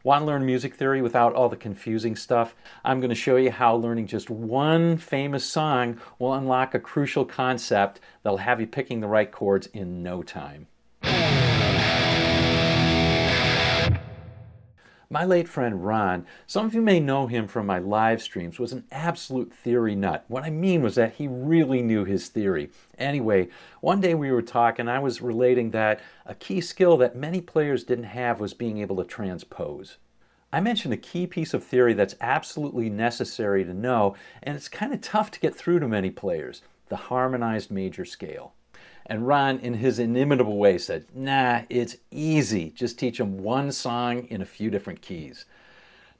Want to learn music theory without all the confusing stuff? I'm going to show you how learning just one famous song will unlock a crucial concept that'll have you picking the right chords in no time. My late friend Ron, some of you may know him from my live streams, was an absolute theory nut. What I mean was that he really knew his theory. Anyway, one day we were talking, I was relating that a key skill that many players didn't have was being able to transpose. I mentioned a key piece of theory that's absolutely necessary to know, and it's kind of tough to get through to many players: the harmonized major scale. And Ron, in his inimitable way, said, nah, it's easy. Just teach them one song in a few different keys.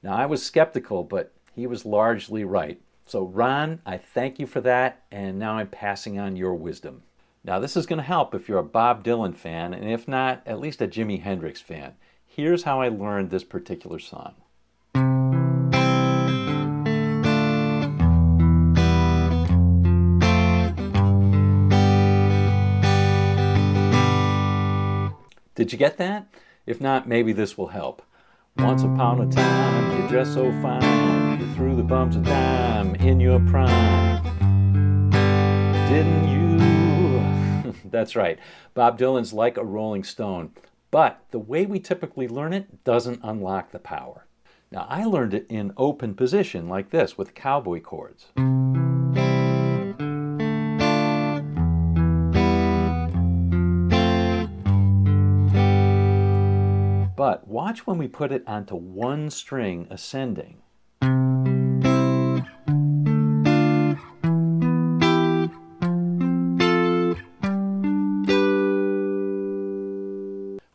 Now, I was skeptical, but he was largely right. So Ron, I thank you for that, and now I'm passing on your wisdom. Now, this is going to help if you're a Bob Dylan fan, and if not, at least a Jimi Hendrix fan. Here's how I learned this particular song. Did you get that? If not, maybe this will help. Once upon a time, you dressed so fine, you threw the bums a dime in your prime. Didn't you? That's right. Bob Dylan's like a rolling stone, but the way we typically learn it doesn't unlock the power. Now, I learned it in open position like this with cowboy chords. But watch when we put it onto one string ascending.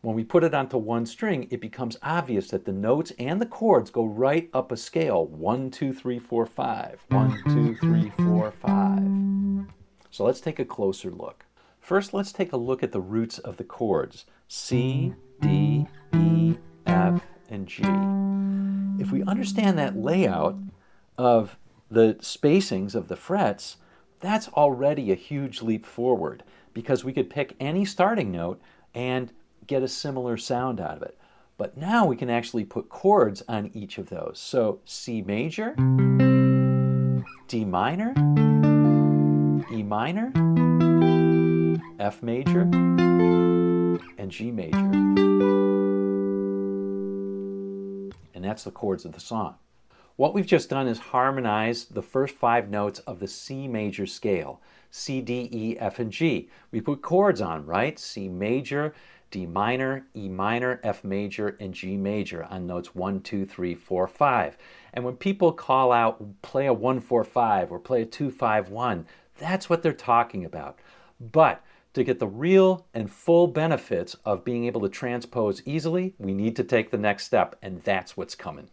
When we put it onto one string, it becomes obvious that the notes and the chords go right up a scale. 1, 2, 3, 4, 5. 1, 2, 3, 4, 5. So let's take a closer look. First, let's take a look at the roots of the chords. C, D, E, F, and G. If we understand that layout of the spacings of the frets, that's already a huge leap forward, because we could pick any starting note and get a similar sound out of it. But now we can actually put chords on each of those. So C major, D minor, E minor, F major, and G major. And that's the chords of the song. What we've just done is harmonize the first 5 notes of the C major scale: C, D, E, F, and G. We put chords on, right? C major, D minor, E minor, F major, and G major on notes 1, 2, 3, 4, 5. And when people call out, play a 1, 4, 5 or play a 2, 5, 1, that's what they're talking about. But to get the real and full benefits of being able to transpose easily, we need to take the next step, and that's what's coming.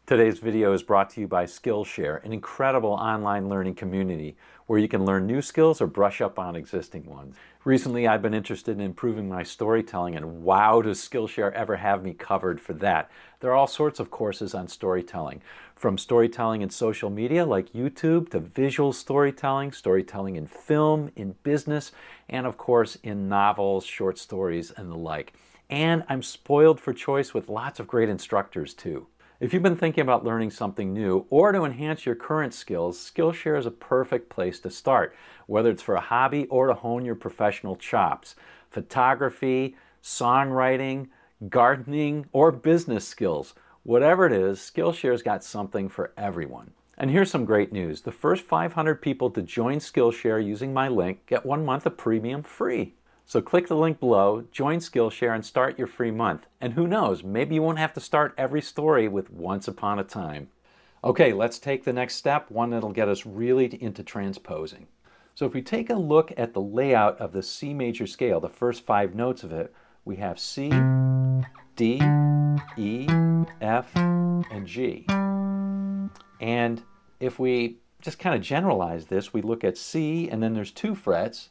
Today's video is brought to you by Skillshare, an incredible online learning community where you can learn new skills or brush up on existing ones. Recently, I've been interested in improving my storytelling, and wow, does Skillshare ever have me covered for that. There are all sorts of courses on storytelling, from storytelling in social media like YouTube to visual storytelling, storytelling in film, in business, and of course in novels, short stories, and the like. And I'm spoiled for choice with lots of great instructors too. If you've been thinking about learning something new or to enhance your current skills, Skillshare is a perfect place to start, whether it's for a hobby or to hone your professional chops. Photography, songwriting, gardening, or business skills. Whatever it is, Skillshare's got something for everyone. And here's some great news. The first 500 people to join Skillshare using my link get 1 month of premium free. So click the link below, join Skillshare, and start your free month. And who knows, maybe you won't have to start every story with once upon a time. Okay, let's take the next step, one that'll get us really into transposing. So if we take a look at the layout of the C major scale, the first 5 notes of it, we have C, D, E, F, and G. And if we just kind of generalize this, we look at C, and then there's 2 frets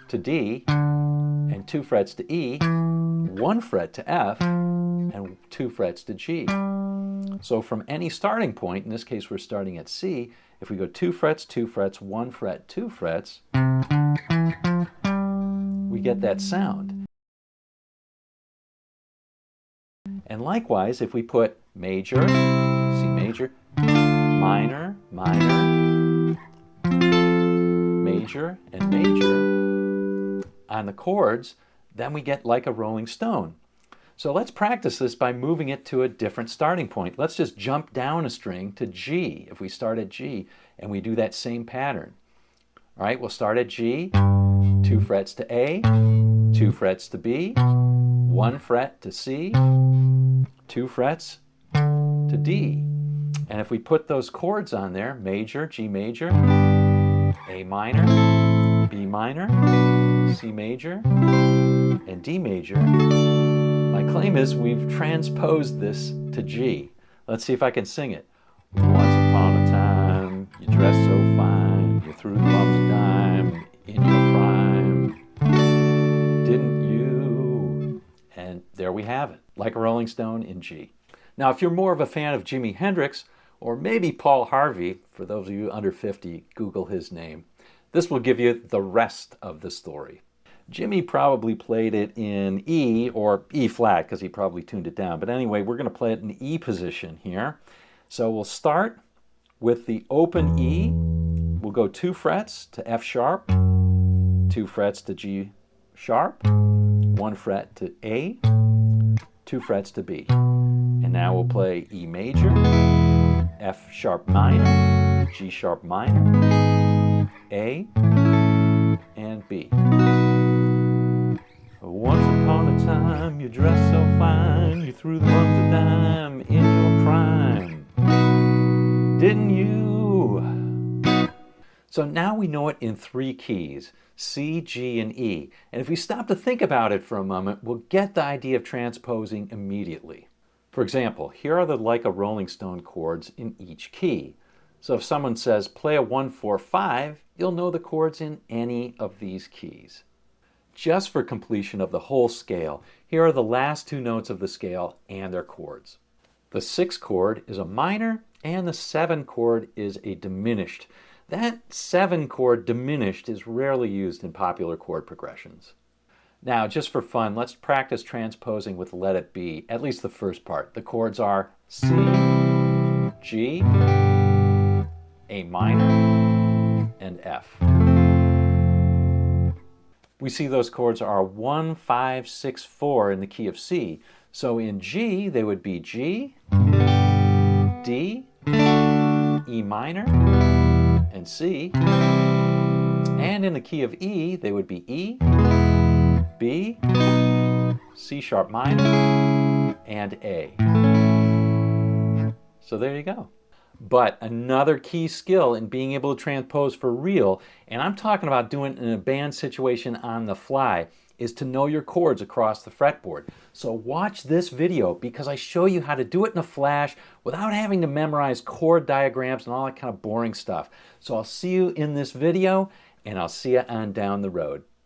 to D, and 2 frets to E, 1 fret to F, and 2 frets to G. So from any starting point, in this case we're starting at C, if we go 2 frets, 2 frets, 1 fret, 2 frets, we get that sound. And likewise, if we put major, C major, minor, minor, major, and major on the chords, then we get like a rolling stone. So let's practice this by moving it to a different starting point. Let's just jump down a string to G. If we start at G and we do that same pattern. All right, we'll start at G, 2 frets to A, 2 frets to B, 1 fret to C, 2 frets to D. And if we put those chords on there, major, G major, A minor, B minor, C major, and D major, my claim is we've transposed this to G. Let's see if I can sing it. Once upon a time, you dressed so fine, you threw the bums a dime in your prime, didn't you? And there we have it, like a rolling stone in G. Now, if you're more of a fan of Jimi Hendrix, or maybe Paul Harvey, for those of you under 50, Google his name, this will give you the rest of the story. Jimmy probably played it in E or E flat because he probably tuned it down. But anyway, we're going to play it in E position here. So we'll start with the open E. We'll go 2 frets to F sharp, 2 frets to G sharp, 1 fret to A, 2 frets to B. And now we'll play E major, F sharp minor, G sharp minor, A, and B. Once upon a time, you dressed so fine, you threw the bums a dime in your prime, didn't you? So now we know it in 3 keys, C, G, and E. And if we stop to think about it for a moment, we'll get the idea of transposing immediately. For example, here are the like a rolling stone chords in each key. So if someone says play a 1, 4, 5, you'll know the chords in any of these keys. Just for completion of the whole scale, here are the last 2 notes of the scale and their chords. The 6 chord is a minor and the 7 chord is a diminished. That 7 chord diminished is rarely used in popular chord progressions. Now, just for fun, let's practice transposing with Let It Be, at least the first part. The chords are C, G, A minor, and F. We see those chords are 1, 5, 6, 4 in the key of C. So in G, they would be G, D, E minor, and C. And in the key of E, they would be E, B, C sharp minor, and A. So there you go. But another key skill in being able to transpose for real, and I'm talking about doing it in a band situation on the fly, is to know your chords across the fretboard. So watch this video because I show you how to do it in a flash without having to memorize chord diagrams and all that kind of boring stuff. So I'll see you in this video, and I'll see you on down the road.